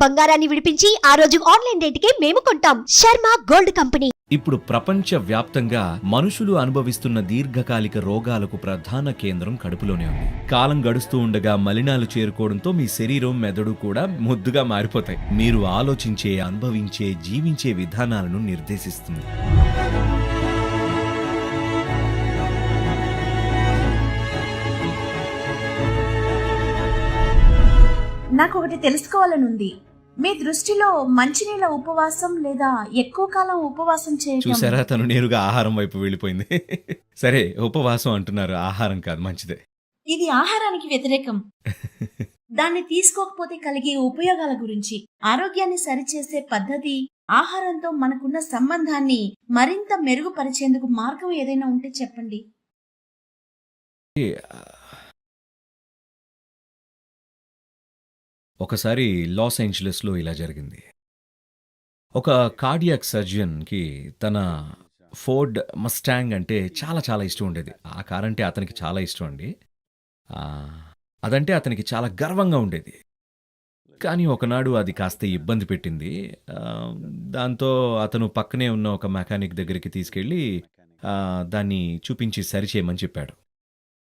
బంగారాన్ని విడిపించి ఆ రోజు ఆన్లైన్ రేటుకే మేము కొంటాం. Sharma gold company. ఇప్పుడు ప్రపంచ వ్యాప్తంగా మనుషులు అనుభవిస్తున్న దీర్ఘకాలిక రోగాలకు ప్రధాన కేంద్రం కడుపులోనే ఉంది. కాలం గడుస్తూ ఉండగా మలినాలు చేరుకోవడంతో మీ శరీరం, మెదడు కూడా ముద్దుగా మారిపోతాయి. మీరు ఆలోచించే, అనుభవించే, జీవించే విధానాలను నిర్దేశిస్తుంది. నాకు ఒకటి తెలుసుకోవాలనుంది. మీ దృష్టిలో మంచినీళ్ళ ఉపవాసం లేదా ఎక్కువ కాలం ఉపవాసం చేయడం... చూసారా, తను నేరుగా ఆహారం వైపు వెళ్ళిపోయింది. సరే, ఉపవాసం అంటున్నారు, ఆహారం కాదు, మంచిదే. ఇది ఆహారానికి వ్యతిరేకం. దాన్ని తీసుకోకపోతే కలిగే ఉపయోగాల గురించి, ఆరోగ్యాన్ని సరిచేసే పద్ధతి, ఆహారంతో మనకున్న సంబంధాన్ని మరింత మెరుగుపరిచేందుకు మార్గం ఏదైనా ఉంటే చెప్పండి. ఒకసారి లాస్ ఏంజలస్లో ఇలా జరిగింది. ఒక కార్డియాక్ సర్జన్కి తన ఫోర్డ్ మస్టాంగ్ అంటే చాలా చాలా ఇష్టం ఉండేది. ఆ కార్ అంటే అతనికి చాలా ఇష్టం అండి. అదంటే అతనికి చాలా గర్వంగా ఉండేది. కానీ ఒకనాడు అది కాస్త ఇబ్బంది పెట్టింది. దాంతో అతను పక్కనే ఉన్న ఒక మెకానిక్ దగ్గరికి తీసుకెళ్ళి దాన్ని చూపించి సరిచేయమని చెప్పాడు.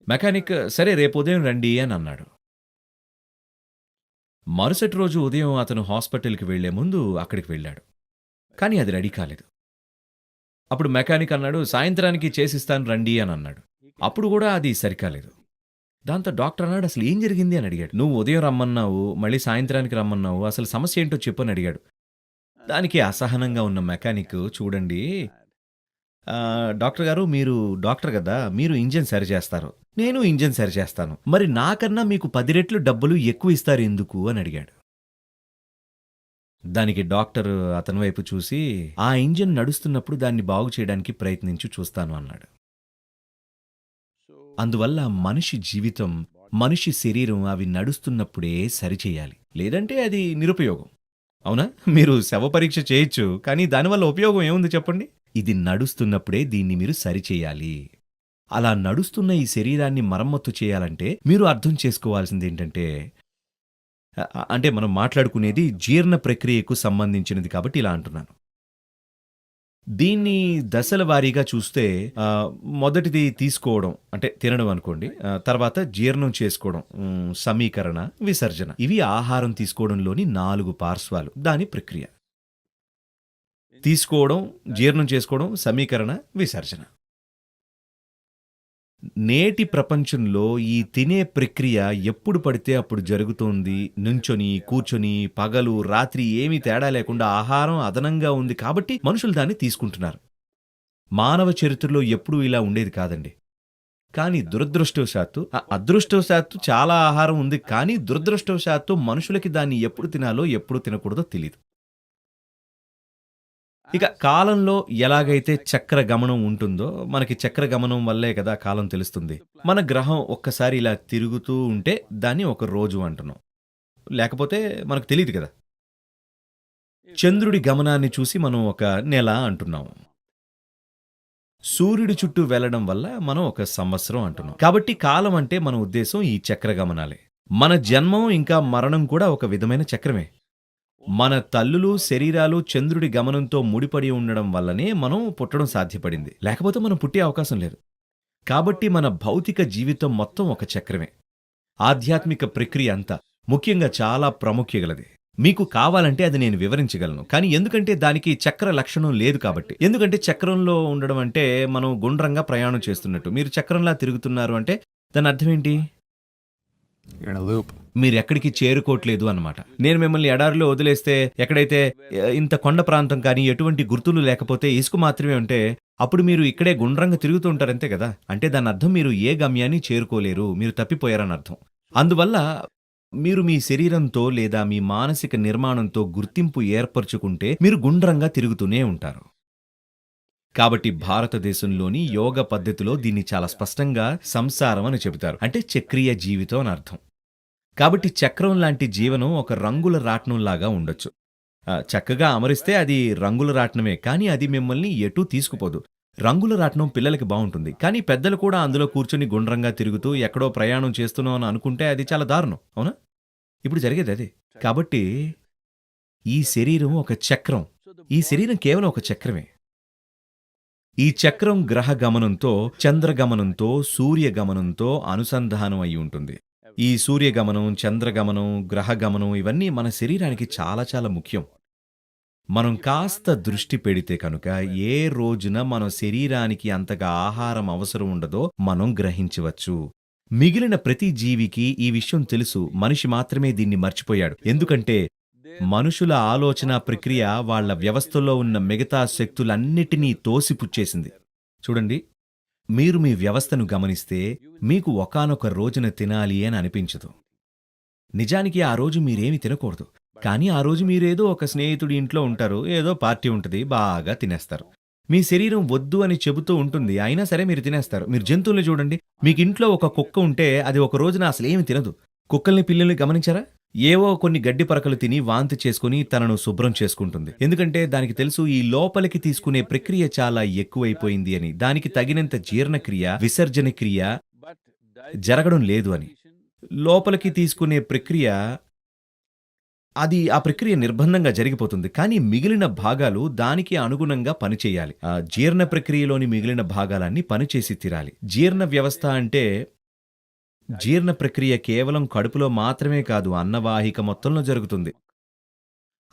మెకానిక్ సరే రేపు ఉదయం రండి అని అన్నాడు. మరుసటి రోజు ఉదయం అతను హాస్పిటల్కి వెళ్లే ముందు అక్కడికి వెళ్ళాడు. కానీ అది రెడీ కాలేదు. అప్పుడు మెకానిక్ అన్నాడు, సాయంత్రానికి చేసిస్తాను రండి అని అన్నాడు. అప్పుడు కూడా అది సరికాలేదు. దాంతో డాక్టర్ అన్నాడు, అసలు ఏం జరిగింది అని అడిగాడు. నువ్వు ఉదయం రమ్మన్నావు, మళ్ళీ సాయంత్రానికి రమ్మన్నావు, అసలు సమస్య ఏంటో చెప్పని అడిగాడు. దానికి అసహనంగా ఉన్న మెకానిక్, చూడండి డాక్టర్ గారు, మీరు డాక్టర్ కదా, మీరు ఇంజిన్ సరిచేస్తారు, నేను ఇంజిన్ సరిచేస్తాను, మరి నాకన్నా మీకు 10 రెట్లు డబ్బులు ఎక్కువ ఇస్తారు ఎందుకు అని అడిగాడు. దానికి డాక్టర్ అతని వైపు చూసి, ఆ ఇంజిన్ నడుస్తున్నప్పుడు దాన్ని బాగు చేయడానికి ప్రయత్నించి చూస్తాను అన్నాడు. అందువల్ల మనిషి జీవితం, మనిషి శరీరం అవి నడుస్తున్నప్పుడే సరిచేయాలి, లేదంటే అది నిరుపయోగం. అవునా? మీరు శవ పరీక్ష చేయొచ్చు, కానీ దానివల్ల ఉపయోగం ఏముంది చెప్పండి? ఇది నడుస్తున్నప్పుడే దీన్ని మీరు సరిచేయాలి. అలా నడుస్తున్న ఈ శరీరాన్ని మరమ్మత్తు చేయాలంటే మీరు అర్థం చేసుకోవాల్సింది ఏంటంటే, అంటే మనం మాట్లాడుకునేది జీర్ణ ప్రక్రియకు సంబంధించినది కాబట్టి ఇలా అంటున్నాను. దీన్ని దశల వారీగా చూస్తే మొదటిది తీసుకోవడం అంటే తినడం అనుకోండి, తర్వాత జీర్ణం చేసుకోవడం, సమీకరణ, విసర్జన. ఇవి ఆహారం తీసుకోవడంలోని 4 పార్శ్వాలు, దాని ప్రక్రియ. తీసుకోవడం, జీర్ణం చేసుకోవడం, సమీకరణ, విసర్జన. నేటి ప్రపంచంలో ఈ తినే ప్రక్రియ ఎప్పుడు పడితే అప్పుడు జరుగుతోంది. నుంచొని, కూర్చొని, పగలు రాత్రి ఏమీ తేడా లేకుండా ఆహారం అదనంగా ఉంది కాబట్టి మనుషులు దాన్ని తీసుకుంటున్నారు. మానవ చరిత్రలో ఎప్పుడూ ఇలా ఉండేది కాదండి. కానీ దురదృష్టవశాత్తు, అదృష్టవశాత్తు చాలా ఆహారం ఉంది, కానీ దురదృష్టవశాత్తు మనుషులకి దాన్ని ఎప్పుడు తినాలో ఎప్పుడు తినకూడదో తెలియదు. ఇక కాలంలో ఎలాగైతే చక్ర గమనం ఉంటుందో, మనకి చక్ర గమనం వల్లే కదా కాలం తెలుస్తుంది. మన గ్రహం ఒక్కసారి ఇలా తిరుగుతూ ఉంటే దాన్ని ఒక రోజు అంటున్నాం, లేకపోతే మనకు తెలియదు కదా. చంద్రుడి గమనాన్ని చూసి మనం ఒక నెల అంటున్నాం. సూర్యుడి చుట్టూ వెళ్లడం వల్ల మనం ఒక సంవత్సరం అంటున్నాం. కాబట్టి కాలం అంటే మన ఉద్దేశం ఈ చక్ర గమనాలే. మన జన్మం ఇంకా మరణం కూడా ఒక విధమైన చక్రమే. మన తల్లులు, శరీరాలు చంద్రుడి గమనంతో ముడిపడి ఉండడం వల్లనే మనం పుట్టడం సాధ్యపడింది, లేకపోతే మనం పుట్టే అవకాశం లేదు. కాబట్టి మన భౌతిక జీవితం మొత్తం ఒక చక్రమే. ఆధ్యాత్మిక ప్రక్రియ అంతా ముఖ్యంగా చాలా ప్రాముఖ్యగలది. మీకు కావాలంటే అది నేను వివరించగలను, కానీ ఎందుకంటే దానికి చక్ర లక్షణం లేదు కాబట్టి. ఎందుకంటే చక్రంలో ఉండడం అంటే మనం గుండ్రంగా ప్రయాణం చేస్తున్నట్టు. మీరు చక్రంలా తిరుగుతున్నారు అంటే దాని అర్థం ఏంటి? మీరెక్కడికి చేరుకోవట్లేదు అన్నమాట. నేను మిమ్మల్ని ఎడారిలో వదిలేస్తే, ఎక్కడైతే ఇంత కొండ ప్రాంతం కానీ ఎటువంటి గుర్తులు లేకపోతే ఇసుక మాత్రమే ఉంటే, అప్పుడు మీరు ఇక్కడే గుండ్రంగా తిరుగుతూ ఉంటారంతే కదా. అంటే దాని అర్థం మీరు ఏ గమ్యాన్ని చేరుకోలేరు, మీరు తప్పిపోయారని అర్థం. అందువల్ల మీరు మీ శరీరంతో లేదా మీ మానసిక నిర్మాణంతో గుర్తింపు ఏర్పరచుకుంటే మీరు గుండ్రంగా తిరుగుతూనే ఉంటారు. కాబట్టి భారతదేశంలోని యోగ పద్ధతిలో దీన్ని చాలా స్పష్టంగా సంసారం అని చెబుతారు, అంటే చక్రీయ జీవితం అని అర్థం. కాబట్టి చక్రం లాంటి జీవనం ఒక రంగుల రాట్నంలాగా ఉండొచ్చు. చక్కగా అమరిస్తే అది రంగుల రాట్నమే, కానీ అది మిమ్మల్ని ఎటూ తీసుకుపోదు. రంగుల రాట్నం పిల్లలకి బాగుంటుంది, కానీ పెద్దలు కూడా అందులో కూర్చొని గుండ్రంగా తిరుగుతూ ఎక్కడో ప్రయాణం చేస్తున్నాం అని అనుకుంటే అది చాలా దారుణం, అవునా? ఇప్పుడు జరిగేది అదే. కాబట్టి ఈ శరీరం ఒక చక్రం. ఈ శరీరం కేవలం ఒక చక్రమే. ఈ చక్రం గ్రహ గమనంతో, చంద్రగమనంతో, సూర్యగమనంతో అనుసంధానం అయి ఉంటుంది. ఈ సూర్యగమనం, చంద్రగమనం, గ్రహగమనం ఇవన్నీ మన శరీరానికి చాలా చాలా ముఖ్యం. మనం కాస్త దృష్టి పెడితే కనుక ఏ రోజున మన శరీరానికి అంతగా ఆహారం అవసరం ఉండదో మనం గ్రహించవచ్చు. మిగిలిన ప్రతి జీవికి ఈ విషయం తెలుసు. మనిషి మాత్రమే దీన్ని మర్చిపోయాడు. ఎందుకంటే మనుషుల ఆలోచన ప్రక్రియ వాళ్ళ వ్యవస్థలో ఉన్న మిగతా శక్తులన్నిటినీ తోసిపుచ్చేసింది. చూడండి, మీరు మీ వ్యవస్థను గమనిస్తే మీకు ఒకానొక రోజున తినాలి అని అనిపించదు. నిజానికి ఆ రోజు మీరేమి తినకూడదు. కానీ ఆ రోజు మీరేదో ఒక స్నేహితుడి ఇంట్లో ఉంటారు, ఏదో పార్టీ ఉంటుంది, బాగా తినేస్తారు. మీ శరీరం వద్దు అని చెబుతూ ఉంటుంది, అయినా సరే మీరు తినేస్తారు. మీరు జంతువుల్ని చూడండి. మీకు ఇంట్లో ఒక కుక్క ఉంటే అది ఒక రోజున అసలేమి తినదు. కుక్కల్ని, పిల్లల్ని గమనించారా? ఏవో కొన్ని గడ్డి పరకలు తిని వాంతి చేసుకుని తనను శుభ్రం చేసుకుంటుంది. ఎందుకంటే దానికి తెలుసు ఈ లోపలికి తీసుకునే ప్రక్రియ చాలా ఎక్కువైపోయింది అని. దానికి తగినంత జీర్ణక్రియ, విసర్జన క్రియ జరగడం లేదు అని. లోపలికి తీసుకునే ప్రక్రియ ఆ ప్రక్రియ నిర్బంధంగా జరిగిపోతుంది. కానీ మిగిలిన భాగాలు దానికి అనుగుణంగా పనిచేయాలి. ఆ జీర్ణ ప్రక్రియలోని మిగిలిన భాగాలన్నీ పనిచేసి తీరాలి. జీర్ణ వ్యవస్థ అంటే జీర్ణ ప్రక్రియ కేవలం కడుపులో మాత్రమే కాదు, అన్నవాహిక మొత్తంలో జరుగుతుంది.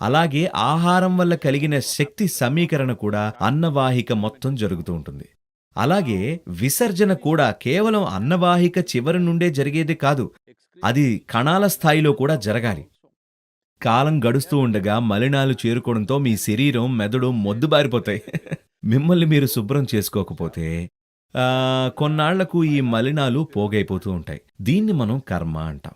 అలాగే ఆహారం వల్ల కలిగిన శక్తి సమీకరణ కూడా అన్నవాహిక మొత్తం జరుగుతూ ఉంటుంది. అలాగే విసర్జన కూడా కేవలం అన్నవాహిక చివరి నుండే జరిగేది కాదు, అది కణాల స్థాయిలో కూడా జరగాలి. కాలం గడుస్తూ ఉండగా మలినాలు చేరుకోవడంతో మీ శరీరం, మెదడు మొద్దుబారిపోతాయి. మిమ్మల్ని మీరు శుభ్రం చేసుకోకపోతే కొన్నాళ్లకు ఈ మలినాలు పోగైపోతూ ఉంటాయి. దీన్ని మనం కర్మ అంటాం.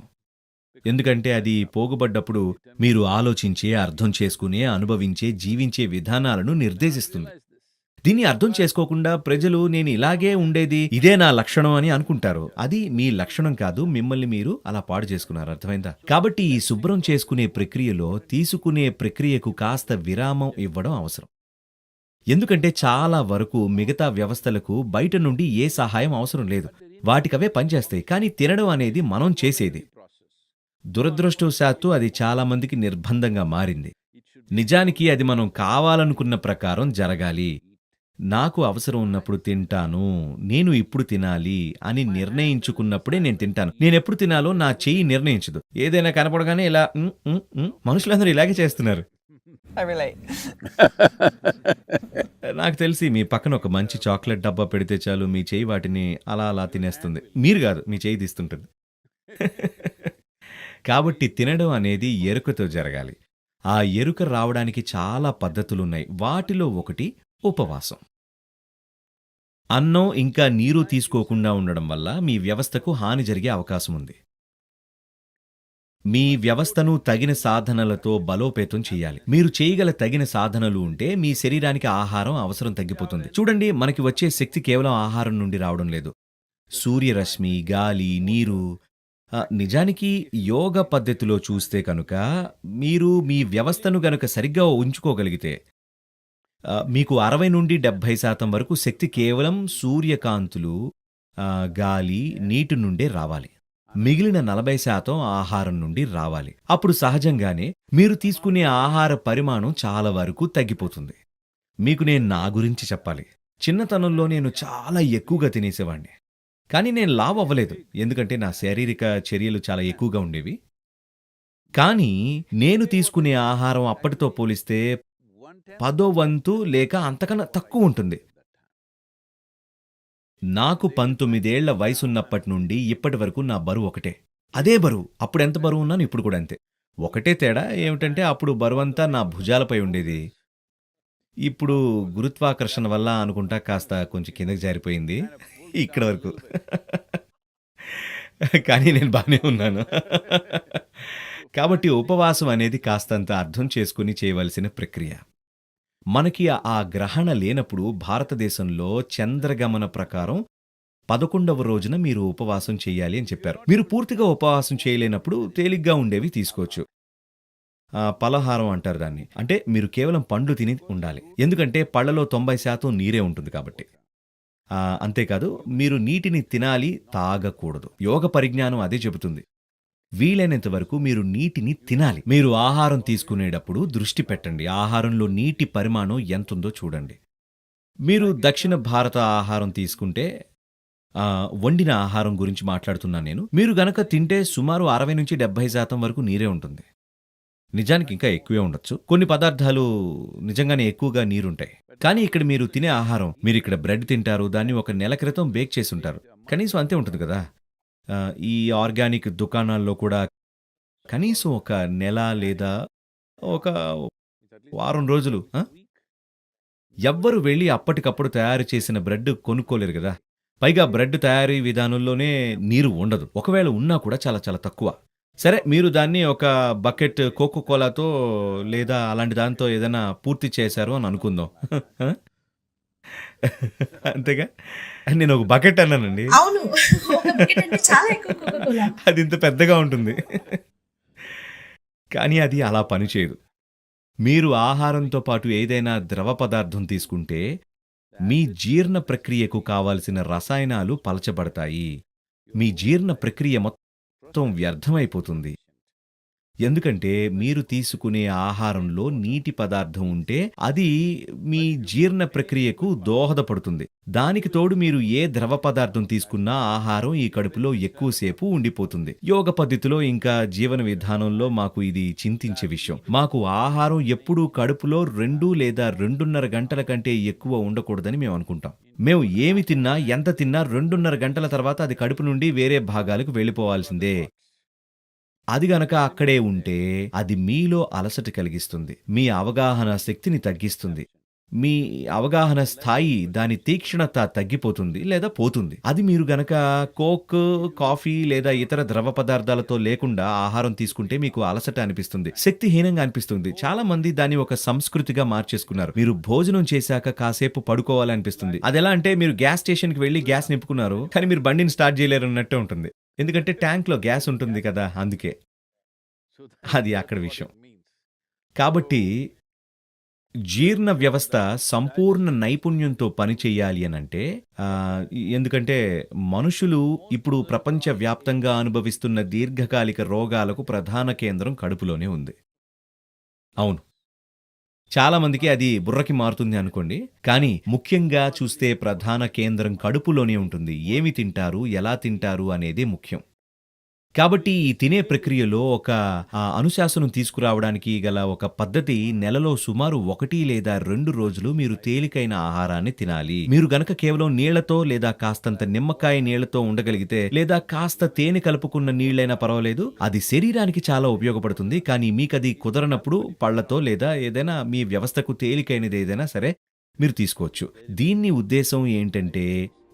ఎందుకంటే అది పోగుబడ్డప్పుడు మీరు ఆలోచించే, అర్థం చేసుకునే, అనుభవించే, జీవించే విధానాలను నిర్దేశిస్తుంది. దీన్ని అర్థం చేసుకోకుండా ప్రజలు నేను ఇలాగే ఉండేది, ఇదే నా లక్షణం అని అనుకుంటారు. అది మీ లక్షణం కాదు, మిమ్మల్ని మీరు అలా పాడు చేసుకున్నారు. అర్థమైందా? కాబట్టి ఈ శుభ్రం చేసుకునే ప్రక్రియలో తీసుకునే ప్రక్రియకు కాస్త విరామం ఇవ్వడం అవసరం. ఎందుకంటే చాలా వరకు మిగతా వ్యవస్థలకు బయట నుండి ఏ సహాయం అవసరం లేదు. వాటికవే పనిచేస్తాయి. కానీ తినడం అనేది మనం చేసేది. దురదృష్టవశాత్తు అది చాలా మందికి నిర్బంధంగా మారింది. నిజానికి అది మనం కావాలనుకున్న ప్రకారం జరగాలి. నాకు అవసరం ఉన్నప్పుడు తింటాను, నేను ఇప్పుడు తినాలి అని నిర్ణయించుకున్నప్పుడే నేను తింటాను. నేనెప్పుడు తినాలో నా చెయ్యి నిర్ణయించదు. ఏదైనా కనపడగానే ఇలా మనుషులందరూ ఇలాగే చేస్తున్నారు. నాకు తెలిసి మీ పక్కన ఒక మంచి చాక్లెట్ డబ్బా పెడితే చాలు, మీ చెయ్యి వాటిని అలా అలా తినేస్తుంది. మీరు కాదు, మీ చెయ్యి తీస్తుంటుంది. కాబట్టి తినడం అనేది ఎరుకతో జరగాలి. ఆ ఎరుక రావడానికి చాలా పద్ధతులున్నాయి. వాటిలో ఒకటి ఉపవాసం. అన్నం ఇంకా నీరు తీసుకోకుండా ఉండడం వల్ల మీ వ్యవస్థకు హాని జరిగే అవకాశం ఉంది. మీ వ్యవస్థను తగిన సాధనలతో బలోపేతం చేయాలి. మీరు చేయగల తగిన సాధనలు ఉంటే మీ శరీరానికి ఆహారం అవసరం తగ్గిపోతుంది. చూడండి, మనకి వచ్చే శక్తి కేవలం ఆహారం నుండి రావడం లేదు. సూర్యరశ్మి, గాలి, నీరు. నిజానికి యోగ పద్ధతిలో చూస్తే కనుక మీరు మీ వ్యవస్థను గనుక సరిగ్గా ఉంచుకోగలిగితే మీకు 60 నుండి 70% వరకు శక్తి కేవలం సూర్యకాంతులు, గాలి, నీటి నుండే రావాలి. మిగిలిన 40% ఆహారం నుండి రావాలి. అప్పుడు సహజంగానే మీరు తీసుకునే ఆహార పరిమాణం చాలా వరకు తగ్గిపోతుంది. మీకు నేను నా గురించి చెప్పాలి. చిన్నతనంలో నేను చాలా ఎక్కువగా తినేసేవాణ్ణి. కానీ నేను లావు అవ్వలేదు, ఎందుకంటే నా శారీరక చర్యలు చాలా ఎక్కువగా ఉండేవి. కానీ నేను తీసుకునే ఆహారం అప్పటితో పోలిస్తే 10వ వంతు లేక అంతకన్నా తక్కువ ఉంటుంది. నాకు 19 ఏళ్ల వయసున్నప్పటి నుండి ఇప్పటి వరకు నా బరువు ఒకటే. అదే బరువు. అప్పుడు ఎంత బరువు ఉన్నాను, ఇప్పుడు కూడా అంతే. ఒకటే తేడా ఏమిటంటే అప్పుడు బరువంతా నా భుజాలపై ఉండేది. ఇప్పుడు గురుత్వాకర్షణ వల్ల అనుకుంటా కాస్త కొంచెం కిందకి జారిపోయింది ఇక్కడ వరకు. కానీ నేను బాగానే ఉన్నాను. కాబట్టి ఉపవాసం అనేది కాస్తంత అర్థం చేసుకుని చేయవలసిన ప్రక్రియ. మనకి ఆ గ్రహణ లేనప్పుడు భారతదేశంలో చంద్రగమన ప్రకారం 11వ రోజున మీరు ఉపవాసం చేయాలి అని చెప్పారు. మీరు పూర్తిగా ఉపవాసం చేయలేనప్పుడు తేలిగ్గా ఉండేవి తీసుకోవచ్చు. పలహారం అంటారు దాన్ని. అంటే మీరు కేవలం పండ్లు తిని ఉండాలి. ఎందుకంటే పళ్లలో 90% నీరే ఉంటుంది కాబట్టి. అంతేకాదు, మీరు నీటిని తినాలి, తాగకూడదు. యోగ పరిజ్ఞానం అదే చెబుతుంది. వీలైనంత వరకు మీరు నీటిని తినాలి. మీరు ఆహారం తీసుకునేటప్పుడు దృష్టి పెట్టండి. ఆహారంలో నీటి పరిమాణం ఎంతుందో చూడండి. మీరు దక్షిణ భారత ఆహారం తీసుకుంటే వండిన ఆహారం గురించి మాట్లాడుతున్నాను నేను. మీరు గనక తింటే సుమారు 60-70% వరకు నీరే ఉంటుంది. నిజానికి ఇంకా ఎక్కువే ఉండొచ్చు. కొన్ని పదార్థాలు నిజంగానే ఎక్కువగా నీరుంటాయి. కానీ ఇక్కడ మీరు తినే ఆహారం, మీరు ఇక్కడ బ్రెడ్ తింటారు, దాన్ని ఒక నెల క్రితం బేక్ చేసి ఉంటారు. కనీసం అంతే ఉంటుంది కదా. ఈ ఆర్గానిక్ దుకాణాల్లో కూడా కనీసం ఒక నెల లేదా ఒక వారం రోజులు ఎవ్వరు వెళ్ళి అప్పటికప్పుడు తయారు చేసిన బ్రెడ్ కొనుక్కోలేరు కదా. పైగా బ్రెడ్ తయారీ విధానంలోనే నీరు ఉండదు. ఒకవేళ ఉన్నా కూడా చాలా చాలా తక్కువ. సరే, మీరు దాన్ని ఒక బకెట్ కోకోకోలాతో లేదా అలాంటి దాంతో ఏదైనా పూర్తి చేశారు అని అనుకుందాం. అంతేగా, నేను ఒక బకెట్ అన్నానండి. అవును, ఒక బకెట్ అంటే చాలా ఎక్కువ కోకోకోలా. అది ఇంత పెద్దగా ఉంటుంది. కానీ అది అలా పనిచేయదు. మీరు ఆహారంతో పాటు ఏదైనా ద్రవ పదార్థం తీసుకుంటే మీ జీర్ణ ప్రక్రియకు కావాల్సిన రసాయనాలు పలచబడతాయి. మీ జీర్ణ ప్రక్రియ మొత్తం వ్యర్థమైపోతుంది. ఎందుకంటే మీరు తీసుకునే ఆహారంలో నీటి పదార్థం ఉంటే అది మీ జీర్ణ ప్రక్రియకు దోహదపడుతుంది. దానికి తోడు మీరు ఏ ద్రవ పదార్థం తీసుకున్నా ఆహారం ఈ కడుపులో ఎక్కువసేపు ఉండిపోతుంది. యోగ పద్ధతిలో ఇంకా జీవన విధానంలో మాకు ఇది చింతించే విషయం. మాకు ఆహారం ఎప్పుడూ కడుపులో 2 లేదా 2.5 గంటల కంటే ఎక్కువ ఉండకూడదని మేము అనుకుంటాం. మేము ఏమి తిన్నా, ఎంత తిన్నా 2.5 గంటల తర్వాత అది కడుపు నుండి వేరే భాగాలకు వెళ్ళిపోవాల్సిందే. అది గనక అక్కడే ఉంటే అది మీలో అలసట కలిగిస్తుంది, మీ అవగాహన శక్తిని తగ్గిస్తుంది, మీ అవగాహన స్థాయి, దాని తీక్షణత తగ్గిపోతుంది లేదా పోతుంది. అది మీరు గనక కోక్, కాఫీ లేదా ఇతర ద్రవ పదార్థాలతో లేకుండా ఆహారం తీసుకుంటే మీకు అలసట అనిపిస్తుంది, శక్తిహీనంగా అనిపిస్తుంది. చాలా మంది దాన్ని ఒక సంస్కృతిగా మార్చేసుకున్నారు. మీరు భోజనం చేశాక కాసేపు పడుకోవాలనిపిస్తుంది. అదెలా అంటే మీరు గ్యాస్ స్టేషన్కి వెళ్ళి గ్యాస్ నింపుకున్నారు, కానీ మీరు బండిని స్టార్ట్ చేయలేరు అన్నట్టే ఉంటుంది. ఎందుకంటే ట్యాంక్లో గ్యాస్ ఉంటుంది కదా, అందుకే. అది అక్కడ విషయం. కాబట్టి జీర్ణ వ్యవస్థ సంపూర్ణ నైపుణ్యంతో పనిచేయాలి అనంటే, ఎందుకంటే మనుషులు ఇప్పుడు ప్రపంచవ్యాప్తంగా అనుభవిస్తున్న దీర్ఘకాలిక రోగాలకు ప్రధాన కేంద్రం కడుపులోనే ఉంది. అవును, చాలామందికి అది బుర్రకి మారుతుంది అనుకోండి, కానీ ముఖ్యంగా చూస్తే ప్రధాన కేంద్రం కడుపులోనే ఉంటుంది. ఏమి తింటారు, ఎలా తింటారు అనేదే ముఖ్యం. కాబట్టి ఈ తినే ప్రక్రియలో ఒక అనుశాసనం తీసుకురావడానికి గల ఒక పద్ధతి, నెలలో సుమారు 1 లేదా 2 రోజులు మీరు తేలికైన ఆహారాన్ని తినాలి. మీరు గనక కేవలం నీళ్లతో లేదా కాస్తంత నిమ్మకాయ నీళ్లతో ఉండగలిగితే, లేదా కాస్త తేనె కలుపుకున్న నీళ్లైనా పర్వాలేదు, అది శరీరానికి చాలా ఉపయోగపడుతుంది. కానీ మీకది కుదరనప్పుడు పళ్లతో లేదా ఏదైనా మీ వ్యవస్థకు తేలికైనది ఏదైనా సరే మీరు తీసుకోవచ్చు. దీని ఉద్దేశం ఏంటంటే,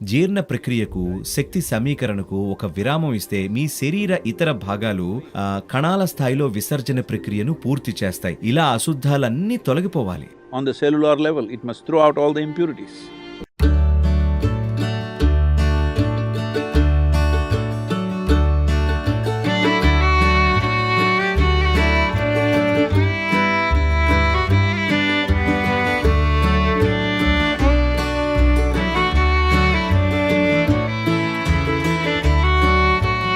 జీర్ణ ప్రక్రియకు, శక్తి సమీకరణకు ఒక విరామం ఇస్తే మీ శరీర ఇతర భాగాలు కణాల స్థాయిలో విసర్జన ప్రక్రియను పూర్తి చేస్తాయి. ఇలా అశుద్ధాలన్నీ తొలగిపోవాలి. On the cellular level, it must throw out all the impurities.